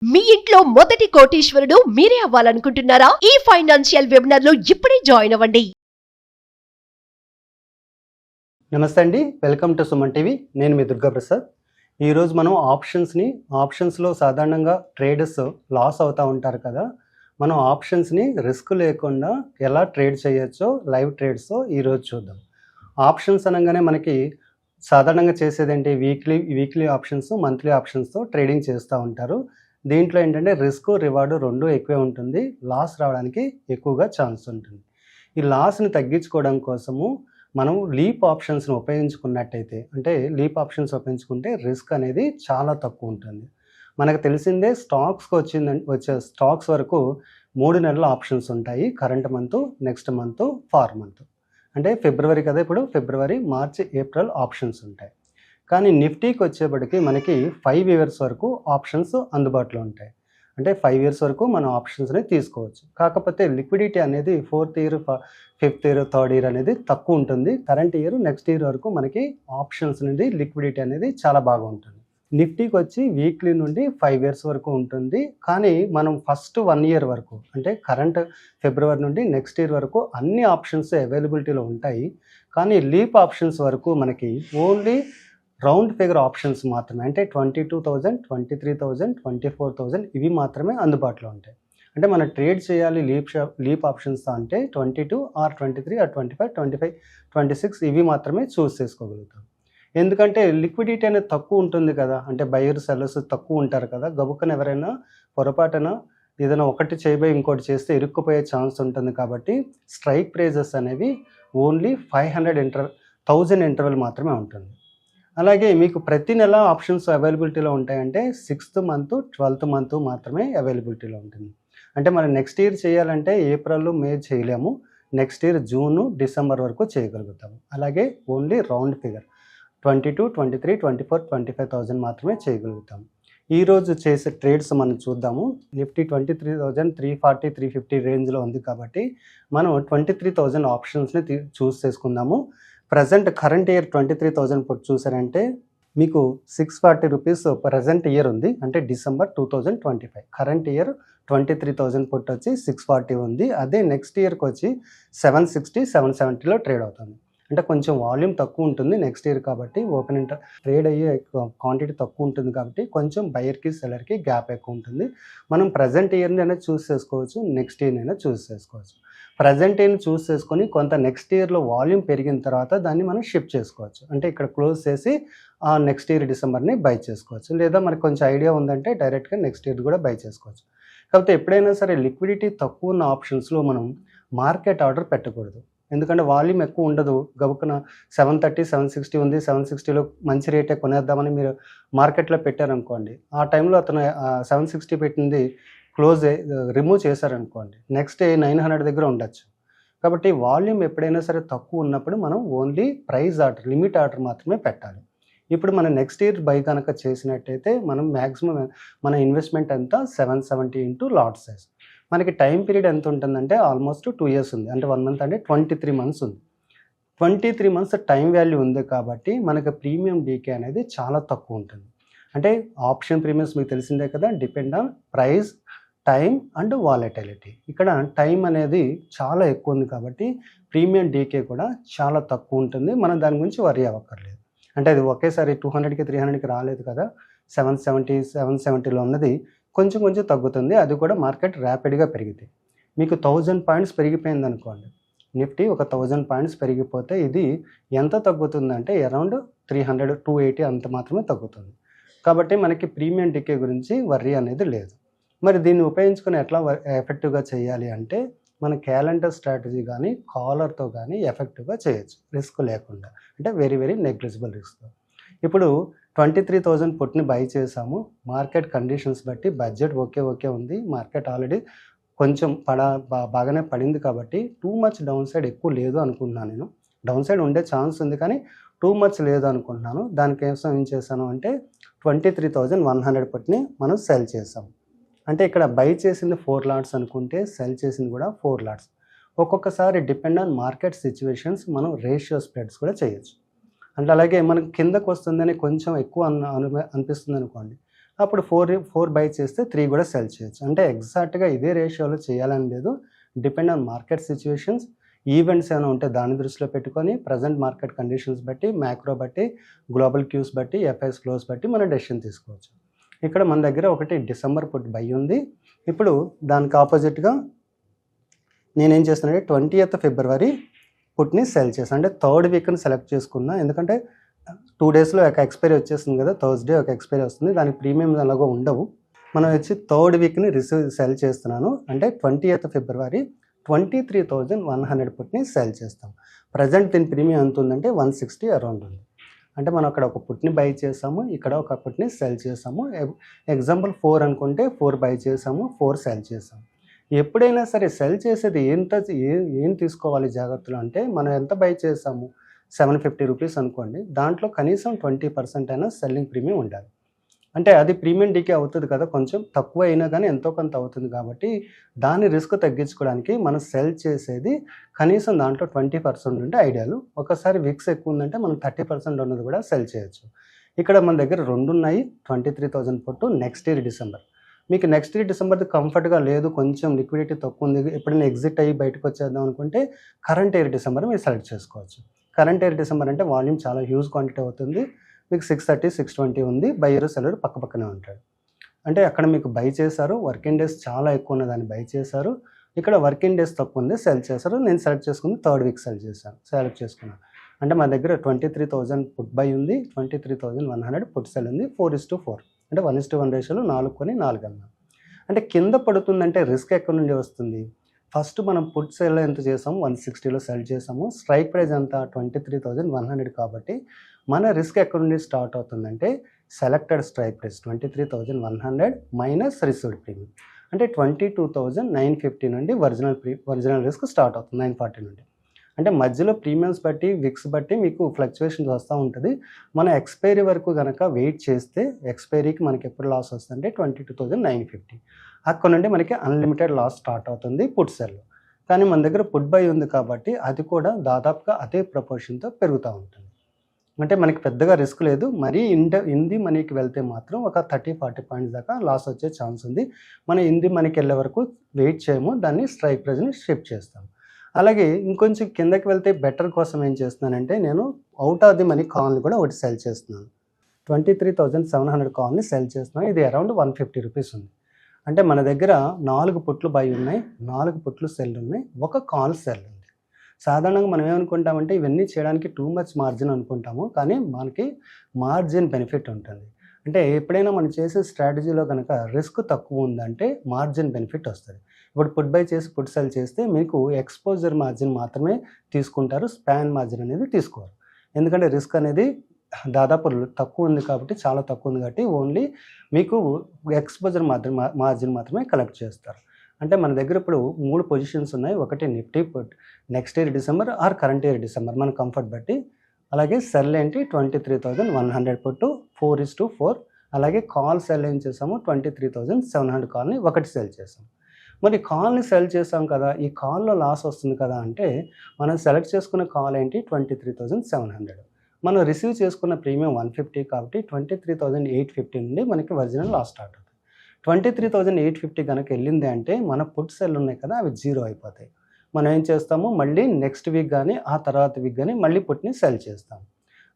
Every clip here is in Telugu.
మీ ఇంట్లో మొదటి కోటీశ్వరుడు మీరే అవ్వాలనుకుంటున్నారా? ఈ ఫైనాన్షియల్ వెబినార్ లో ఇప్పుడే జాయిన్ అవ్వండి. నమస్తే అండి, వెల్కమ్ టు సుమన్ టీవీ. నేను మీ దుర్గా ప్రసాద్. ఈరోజు మనం ఆప్షన్స్లో సాధారణంగా ట్రేడర్స్ లాస్ అవుతూ ఉంటారు కదా. మనం ఆప్షన్స్ని రిస్క్ లేకుండా ఎలా ట్రేడ్ చేయొచ్చో లైవ్ ట్రేడ్స్ ఈరోజు చూద్దాం. ఆప్షన్స్ అనగానే మనకి సాధారణంగా చేసేది ఏంటి, వీక్లీ ఆప్షన్స్, మంత్లీ ఆప్షన్స్తో ట్రేడింగ్ చేస్తూ ఉంటారు. దీంట్లో ఏంటంటే రిస్క్ రివార్డు రెండు ఎక్కువే ఉంటుంది, లాస్ రావడానికి ఎక్కువగా ఛాన్స్ ఉంటుంది. ఈ లాస్ని తగ్గించుకోవడం కోసము మనం లీప్ ఆప్షన్స్ని ఉపయోగించుకున్నట్టయితే, అంటే లీప్ ఆప్షన్స్ ఉపయోగించుకుంటే రిస్క్ అనేది చాలా తక్కువ ఉంటుంది. మనకు తెలిసిందే వచ్చే స్టాక్స్ వరకు 3 నెలల ఆప్షన్స్ ఉంటాయి. Current month, next month, far month. అంటే ఫిబ్రవరి కదా, ఇప్పుడు ఫిబ్రవరి, మార్చి, ఏప్రిల్ ఆప్షన్స్ ఉంటాయి. కానీ నిఫ్టీకి వచ్చేప్పటికి మనకి 5 ఇయర్స్ వరకు ఆప్షన్స్ అందుబాటులో ఉంటాయి. అంటే 5 ఇయర్స్ వరకు మనం ఆప్షన్స్ని తీసుకోవచ్చు. కాకపోతే లిక్విడిటీ అనేది 4th year, 5th year, 3rd year అనేది తక్కువ ఉంటుంది. కరెంట్ ఇయర్, నెక్స్ట్ ఇయర్ వరకు మనకి ఆప్షన్స్ నుండి లిక్విడిటీ అనేది చాలా బాగా ఉంటుంది. నిఫ్టీకి వచ్చి వీక్లీ నుండి 5 ఇయర్స్ వరకు ఉంటుంది. కానీ మనం ఫస్ట్ 1 ఇయర్ వరకు, అంటే కరెంట్ ఫిబ్రవరి నుండి నెక్స్ట్ ఇయర్ వరకు అన్ని ఆప్షన్స్ అవైలబిలిటీలో ఉంటాయి. కానీ లీప్ ఆప్షన్స్ వరకు మనకి ఓన్లీ రౌండ్ ఫిగర్ ఆప్షన్స్ మాత్రమే, అంటే 22,000, 23,000, 24,000 ఇవి మాత్రమే అందుబాటులో ఉంటాయి. అంటే మనం ట్రేడ్ చేయాలి లీప్ ఆప్షన్స్ అంటే 22 ఆర్ 23 ఆర్ 25, 25, 26 ఇవి మాత్రమే చూస్ చేసుకోగలుగుతాం. ఎందుకంటే లిక్విడిటీ అనేది తక్కువ ఉంటుంది కదా, అంటే బయర్ సెల్లర్స్ తక్కువ ఉంటారు కదా. గబుక్కన ఎవరైనా పొరపాటున ఏదైనా ఒకటి చేయబోయి ఇంకోటి చేస్తే ఇరుక్కుపోయే ఛాన్స్ ఉంటుంది. కాబట్టి స్ట్రైక్ ప్రైజెస్ అనేవి ఓన్లీ 1000 ఇంటర్వెల్ మాత్రమే ఉంటుంది. అలాగే మీకు ప్రతి నెల ఆప్షన్స్ అవైలబిలిటీలో ఉంటాయంటే 6th మంత్, 12th మంత్ మాత్రమే అవైలబిలిటీలో ఉంటుంది. అంటే మనం నెక్స్ట్ ఇయర్ చేయాలంటే ఏప్రిల్, మే చేయలేము. నెక్స్ట్ ఇయర్ జూన్, డిసెంబర్ వరకు చేయగలుగుతాము. అలాగే ఓన్లీ రౌండ్ ఫిగర్ 22, 23, 24, 25,000 మాత్రమే చేయగలుగుతాము. ఈరోజు చేసే ట్రేడ్స్ మనం చూద్దాము. నిఫ్టీ 23,340, 350 రేంజ్లో ఉంది కాబట్టి మనం 23,000 ఆప్షన్స్ని చూస్ చేసుకుందాము. ప్రజెంట్ కరెంట్ ఇయర్ 23,000 పుట్ చూసారంటే మీకు 640 రూపీస్ ప్రజెంట్ ఇయర్ ఉంది, అంటే డిసెంబర్ 2025. కరెంట్ ఇయర్ 23,000 పుట్ వచ్చి 640 ఉంది. అదే నెక్స్ట్ ఇయర్కి వచ్చి 760, 770లో ట్రేడ్ అవుతుంది. అంటే కొంచెం వాల్యూమ్ తక్కువ ఉంటుంది నెక్స్ట్ ఇయర్ కాబట్టి, ట్రేడ్ అయ్యే క్వాంటిటీ తక్కువ ఉంటుంది కాబట్టి కొంచెం బయర్కి సెల్లర్కి గ్యాప్ ఎక్కువ ఉంటుంది. మనం ప్రజెంట్ ఇయర్ని అయినా చూస్ చేసుకోవచ్చు, నెక్స్ట్ ఇయర్ని అయినా చూస్ చేసుకోవచ్చు. ప్రజెంట్ ఇయర్ని చూస్ చేసుకొని కొంత నెక్స్ట్ ఇయర్లో వాల్యూమ్ పెరిగిన తర్వాత దాన్ని మనం షిఫ్ట్ చేసుకోవచ్చు. అంటే ఇక్కడ క్లోజ్ చేసి నెక్స్ట్ ఇయర్ డిసెంబర్ని బై చేసుకోవచ్చు. లేదా మనకు కొంచెం ఐడియా ఉందంటే డైరెక్ట్గా నెక్స్ట్ ఇయర్ కూడా బై చేసుకోవచ్చు. కాకపోతే ఎప్పుడైనా సరే లిక్విడిటీ తక్కువ ఉన్న ఆప్షన్స్లో మనం మార్కెట్ ఆర్డర్ పెట్టకూడదు. ఎందుకంటే వాల్యూమ్ ఎక్కువ ఉండదు. గబుక్కున 730, 760 ఉంది, 760లో మంచి రేటే కొనేద్దామని మీరు మార్కెట్లో పెట్టారనుకోండి, ఆ టైంలో అతను 760 పెట్టింది రిమూవ్ చేశారనుకోండి, నెక్స్ట్ డే 900 దగ్గర ఉండొచ్చు. కాబట్టి వాల్యూమ్ ఎప్పుడైనా సరే తక్కువ ఉన్నప్పుడు మనం only price order, limit order మాత్రమే పెట్టాలి. ఇప్పుడు మనం నెక్స్ట్ ఇయర్ బై కనుక చేసినట్టయితే మనం మ్యాక్సిమం మన ఇన్వెస్ట్మెంట్ అంతా 770 ఇంటూ లాట్ సైజ్. మనకి టైం పీరియడ్ ఎంత ఉంటుందంటే ఆల్మోస్ట్ 2 ఇయర్స్ ఉంది. అంటే 1 మంత్ అంటే 23 మంత్స్ ఉంది. 23 మంత్స్ టైం వాల్యూ ఉంది కాబట్టి మనకు ప్రీమియం డీకే అనేది చాలా తక్కువ ఉంటుంది. అంటే ఆప్షన్ ప్రీమియమ్స్ మీకు తెలిసిందే కదా, depend on price, time and volatility. ఇక్కడ టైం అనేది చాలా ఎక్కువ ఉంది కాబట్టి ప్రీమియం డీకే కూడా చాలా తక్కువ ఉంటుంది. మనం దాని గురించి వరీ అవ్వక్కర్లేదు. అంటే అది ఒకేసారి 200కి 300కి రాలేదు కదా, 770, 770లో ఉన్నది కొంచెం కొంచెం తగ్గుతుంది. అది కూడా మార్కెట్ ర్యాపిడ్గా పెరిగితే మీకు 1000 పాయింట్స్ పెరిగిపోయింది అనుకోండి, నిఫ్టీ ఒక 1000 పాయింట్స్ పెరిగిపోతే ఇది ఎంత తగ్గుతుందంటే అరౌండ్ 300, 280 అంత మాత్రమే తగ్గుతుంది. కాబట్టి మనకి ప్రీమియం డికే గురించి వర్రీ అనేది లేదు. మరి దీన్ని ఉపయోగించుకొని ఎట్లా ఎఫెక్టివ్గా చేయాలి అంటే మన క్యాలెండర్ స్ట్రాటజీ కానీ కాలర్తో కానీ ఎఫెక్టివ్గా చేయొచ్చు, రిస్క్ లేకుండా. అంటే వెరీ వెరీ నెగ్లిజిబుల్ రిస్క్. ఇప్పుడు 23,000 పుట్ని బై చేసాము. మార్కెట్ కండిషన్స్ బట్టి బడ్జెట్ ఓకే ఉంది. మార్కెట్ ఆల్రెడీ కొంచెం బాగానే పడింది కాబట్టి టూ మచ్ డౌన్ సైడ్ ఎక్కువ లేదు అనుకుంటున్నాను. నేను డౌన్ సైడ్ ఉండే ఛాన్స్ ఉంది కానీ టూ మచ్ లేదు అనుకుంటున్నాను. దానికోసం ఏం చేశాను అంటే 23,100 పుట్ని మనం సెల్ చేసాం. అంటే ఇక్కడ బై చేసింది 4 లాట్స్ అనుకుంటే సెల్ చేసింది కూడా 4 లాట్స్. ఒక్కొక్కసారి డిపెండ్ ఆన్ మార్కెట్ సిచ్యువేషన్స్ మనం రేషియో స్ప్రెడ్స్ కూడా చేయొచ్చు. అంటే అలాగే మనకు కిందకు వస్తుందని కొంచెం ఎక్కువ అనిపిస్తుంది అనుకోండి, అప్పుడు 4 బై చేస్తే 3 కూడా సెల్ చేయొచ్చు. అంటే ఎగ్జాక్ట్గా ఇదే రేషియోలో చేయాలని లేదు. Depend on market situations, events ఏమైనా ఉంటే దాన్ని దృష్టిలో పెట్టుకొని ప్రజెంట్ మార్కెట్ కండిషన్స్ బట్టి, మ్యాక్రో బట్టి, గ్లోబల్ క్యూస్ బట్టి, ఎఫ్ఐఎస్ క్లోజ్ బట్టి మనం డెసిషన్ తీసుకోవచ్చు. ఇక్కడ మన దగ్గర ఒకటి డిసెంబర్ పుట్ బై ఉంది. ఇప్పుడు దానికి ఆపోజిట్గా నేనేం చేస్తున్నానంటే 20th ఫిబ్రవరి పుట్ని సెల్ చేశాను. అంటే థర్డ్ వీక్ని సెలెక్ట్ చేసుకున్నా, ఎందుకంటే 2 డేస్లో ఒక ఎక్స్పైరీ వచ్చేస్తుంది కదా, థర్స్డే ఒక ఎక్స్పైరీ వస్తుంది, దానికి ప్రీమియం అలాగో ఉండవు. మనం వచ్చి థర్డ్ వీక్ని సెల్ చేస్తున్నాను. అంటే 20th ఫిబ్రవరి 23,100 పుట్ని సెల్ చేస్తాం. ప్రజెంట్ దీని ప్రీమియం ఎంత ఉందంటే 160 అరౌండ్ ఉంది. అంటే మనం అక్కడ ఒక పుట్ని బై చేసాము, ఇక్కడ ఒక పుట్ని సెల్ చేసాము. ఎగ్జాంపుల్ 4 అనుకుంటే 4 బై చేసాము, 4 సెల్ చేసాము. ఎప్పుడైనా సరే సెల్ చేసేది ఏం తీసుకోవాలి జాగ్రత్తలు అంటే, మనం ఎంత బై చేసాము 750 రూపీస్ అనుకోండి, దాంట్లో కనీసం 20% అయినా సెల్లింగ్ ప్రీమియం ఉండాలి. అంటే అది ప్రీమియం డీకే అవుతుంది కదా, కొంచెం తక్కువ అయినా కానీ ఎంతో కొంత అవుతుంది. కాబట్టి దాని రిస్క్ తగ్గించుకోవడానికి మనం సెల్ చేసేది కనీసం దాంట్లో 20% ఉంటే ఐడియాలు. ఒకసారి విక్స్ ఎక్కువ ఉందంటే మనం 30% ఉన్నది కూడా సెల్ చేయొచ్చు. ఇక్కడ మన దగ్గర 2 ఉన్నాయి. 23,000 పుట్టు నెక్స్ట్ ఇయర్ డిసెంబర్. మీకు నెక్స్ట్ ఇయర్ డిసెంబర్ది కంఫర్ట్గా లేదు, కొంచెం లిక్విడిటీ తక్కువ ఉంది, ఎప్పుడైనా ఎగ్జిట్ అయ్యి బయటకు వచ్చేద్దాం అనుకుంటే కరెంట్ ఇయర్ డిసెంబర్ మీరు సెలెక్ట్ చేసుకోవచ్చు. కరెంట్ ఇయర్ డిసెంబర్ అంటే వాల్యూమ్ చాలా హ్యూజ్ క్వాంటిటీ అవుతుంది. మీకు 630, 620 ఉంది. బయ్యర్ సెల్లర్ పక్కనే ఉంటాడు. అంటే అక్కడ మీకు బై చేశారు, వర్కింగ్ డేస్ చాలా ఎక్కువ ఉన్నదాన్ని బై చేశారు, ఇక్కడ వర్కింగ్ డేస్ తక్కువ ఉంది సెల్ చేశారు. నేను సెలెక్ట్ చేసుకుంది థర్డ్ వీక్ సెలెక్ట్ చేసుకున్నాను. అంటే మా దగ్గర 23,000 పుట్ బై ఉంది, 23,100 పుట్ సెల్ ఉంది. 4:4 అంటే 1:1 రేషియోలో 4 కొని 4 అన్నాను. అంటే కింద పడుతుందంటే రిస్క్ ఎక్కడి నుండి వస్తుంది? ఫస్ట్ మనం పుట్ సెల్ ఎంత చేసాము, 160లో సెల్ చేసాము. స్ట్రైక్ ప్రైస్ ఎంత 23,100 కాబట్టి మన రిస్క్ ఎక్కడి నుండి స్టార్ట్ అవుతుందంటే selected strike price 23,100 minus received premium అంటే 22,950 నుండి ఒరిజినల్ రిస్క్ స్టార్ట్ అవుతుంది 940 నుండి. అంటే మధ్యలో ప్రీమియమ్స్ బట్టి విక్స్ బట్టి మీకు ఫ్లక్చువేషన్స్ వస్తూ ఉంటుంది. మన ఎక్స్పైరీ వరకు కనుక వెయిట్ చేస్తే ఎక్స్పైరీకి మనకి ఎప్పుడు లాస్ వస్తుందంటే 22,950. అక్కడ నుండి మనకి అన్లిమిటెడ్ లాస్ స్టార్ట్ అవుతుంది పుట్ సెల్లో. కానీ మన దగ్గర పుట్ బై ఉంది కాబట్టి అది కూడా దాదాపుగా అదే ప్రపోర్షన్తో పెరుగుతూ ఉంటుంది. అంటే మనకి పెద్దగా రిస్క్ లేదు. మరీ ఇంది మనీకి వెళ్తే మాత్రం ఒక 30-40 పాయింట్స్ దాకా లాస్ వచ్చే ఛాన్స్ ఉంది. మనం ఇంది మనీకి వెళ్ళే వరకు వెయిట్ చేయము, దాన్ని స్ట్రైక్ ప్రైస్ని షిఫ్ట్ చేస్తాం. అలాగే ఇంకొంచెం కిందకి వెళ్తే బెటర్ కోసం ఏం చేస్తున్నానంటే నేను అవుట్ ఆఫ్ ది మనీ కాల్ని కూడా ఒకటి సెల్ చేస్తున్నాను. 23,700 కాల్ని సెల్ చేస్తున్నాను. ఇది అరౌండ్ 150 రూపీస్ ఉంది. అంటే మన దగ్గర 4 పుట్లు బై ఉన్నాయి, 4 పుట్లు సెల్ ఉన్నాయి, ఒక కాల్ సెల్ ఉంది. సాధారణంగా మనం ఏమనుకుంటామంటే ఇవన్నీ చేయడానికి టూ మచ్ మార్జిన్ అనుకుంటాము, కానీ మనకి మార్జిన్ బెనిఫిట్ ఉంటుంది. అంటే ఎప్పుడైనా మనం చేసే స్ట్రాటజీలో కనుక రిస్క్ తక్కువ ఉందంటే మార్జిన్ బెనిఫిట్ వస్తుంది. ఇప్పుడు పుట్ బై చేసి పుట్ సెల్ చేస్తే మీకు ఎక్స్పోజర్ మార్జిన్ మాత్రమే తీసుకుంటారు, స్పాన్ మార్జిన్ అనేది తీసుకోరు. ఎందుకంటే రిస్క్ అనేది దాదాపు తక్కువ ఉంది కాబట్టి, చాలా తక్కువ ఉంది కాబట్టి ఓన్లీ మీకు ఎక్స్పోజర్ మార్జిన్ మాత్రమే కలెక్ట్ చేస్తారు. అంటే మన దగ్గర ఇప్పుడు 3 పొజిషన్స్ ఉన్నాయి. ఒకటి Nifty put next year December or current year December మన కంఫర్ట్ బట్టి. అలాగే సెల్ ఏంటి 23,100 పుట్టు 4:4. అలాగే కాల్ సెల్ ఏం చేసాము 23,700 కాల్ని ఒకటి సెల్ చేసాము. మరి కాల్ని సెల్ చేసాం కదా, ఈ కాల్లో లాస్ వస్తుంది కదా అంటే మనం సెలెక్ట్ చేసుకున్న కాల్ ఏంటి 23,700. మనం రిసీవ్ చేసుకున్న ప్రీమియం 150 కాబట్టి 23,850 నుండి మనకి ఒరిజినల్ లాస్ స్టార్ట్ అవుతుంది. 23,850 కనుక వెళ్ళింది అంటే మన పుట్ సెల్ ఉన్నాయి కదా అవి జీరో అయిపోతాయి. మనం ఏం చేస్తాము మళ్ళీ నెక్స్ట్ వీక్ కానీ ఆ తర్వాత వీక్ కానీ మళ్ళీ పుట్ని సెల్ చేస్తాం.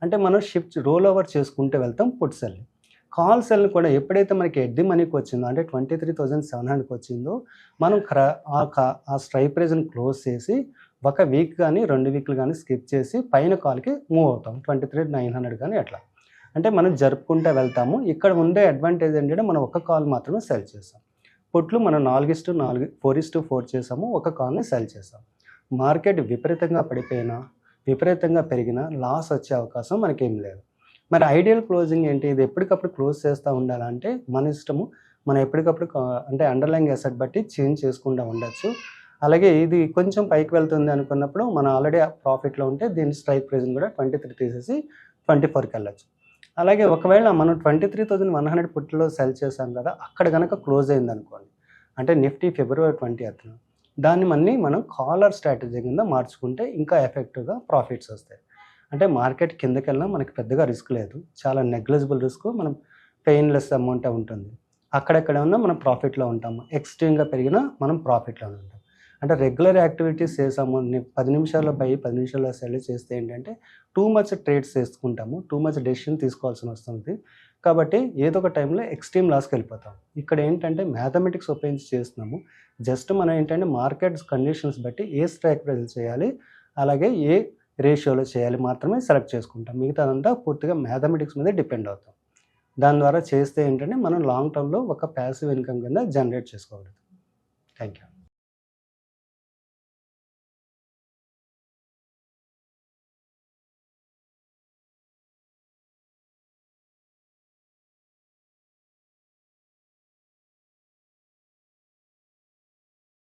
అంటే మనం షిఫ్ట్ రోల్ ఓవర్ చేసుకుంటూ వెళ్తాం పుట్ సెల్ని. కాల్ సెల్ని కూడా ఎప్పుడైతే మనకి ఎడ్డి మనీకి వచ్చిందో అంటే 23,700కి వచ్చిందో మనం ఆ స్ట్రైక్ ప్రైజ్ని క్లోజ్ చేసి ఒక వీక్ కానీ 2 వీక్లు కానీ స్కిప్ చేసి పైన కాల్కి మూవ్ అవుతాం 23,900 కానీ అట్లా. అంటే మనం జరుపుకుంటూ వెళ్తాము. ఇక్కడ ఉండే అడ్వాంటేజ్ ఏంటంటే మనం ఒక కాల్ మాత్రమే సెల్ చేస్తాం. పుట్లు మనం 4:4 4:4 చేసాము, ఒక కాల్ని సెల్ చేసాం. మార్కెట్ విపరీతంగా పడిపోయినా విపరీతంగా పెరిగినా లాస్ వచ్చే అవకాశం మనకేం లేదు. మరి ఐడియల్ క్లోజింగ్ ఏంటి? ఇది ఎప్పటికప్పుడు క్లోజ్ చేస్తూ ఉండాలంటే మన ఇష్టము. మనం ఎప్పటికప్పుడు అంటే అండర్లైన్ అసెట్ బట్టి చేంజ్ చేసుకుంటూ ఉండొచ్చు. అలాగే ఇది కొంచెం పైకి వెళ్తుంది అనుకున్నప్పుడు మనం ఆల్రెడీ ప్రాఫిట్లో ఉంటే దీని స్ట్రైక్ ప్రైజ్ని కూడా 23 తీసేసి 24కి వెళ్ళచ్చు. అలాగే ఒకవేళ మనం 23,100 పుట్లో సెల్ చేసాం కదా, అక్కడ కనుక క్లోజ్ అయింది అనుకోండి, అంటే నిఫ్టీ ఫిబ్రవరి 20th దాన్ని మనం కాలర్ స్ట్రాటజీ కింద మార్చుకుంటే ఇంకా ఎఫెక్టివ్గా ప్రాఫిట్స్ వస్తాయి. అంటే మార్కెట్ కిందకెళ్ళినా మనకి పెద్దగా రిస్క్ లేదు, చాలా నెగ్లిజిబుల్ రిస్క్. మనం పెయిన్లెస్ అమౌంటే ఉంటుంది. అక్కడెక్కడ ఉన్నా మనం ప్రాఫిట్లో ఉంటాము. ఎక్స్ట్రీమ్గా పెరిగినా మనం ప్రాఫిట్లో ఉంటాం. అంటే రెగ్యులర్ యాక్టివిటీస్ చేసే అమౌంట్ని 10 నిమిషాల్లో బై 10 నిమిషాల్లో సెల్ చేస్తే ఏంటంటే టూ మచ్ ట్రేడ్స్ చేసుకుంటాము, టూ మచ్ డెసిషన్ తీసుకోవాల్సి వస్తుంది. కాబట్టి ఏదో ఒక టైంలో ఎక్స్ట్రీమ్ లాస్కి వెళ్ళిపోతాం. ఇక్కడ ఏంటంటే మ్యాథమెటిక్స్ ఉపయోగించి చేస్తున్నాము. జస్ట్ మనం ఏంటంటే మార్కెట్స్ కండిషన్స్ బట్టి ఏ స్ట్రైక్ ప్రైస్ చేయాలి, అలాగే ఏ రేషియోలో చేయాలి మాత్రమే సెలెక్ట్ చేసుకుంటాం. మిగతాదంతా పూర్తిగా మ్యాథమెటిక్స్ మీద డిపెండ్ అవుతాం. దాని ద్వారా చేస్తే ఏంటంటే మనం లాంగ్ టర్మ్లో ఒక ప్యాసివ్ ఇన్కమ్ కింద జనరేట్ చేసుకోగలుగుతాం. Thank you.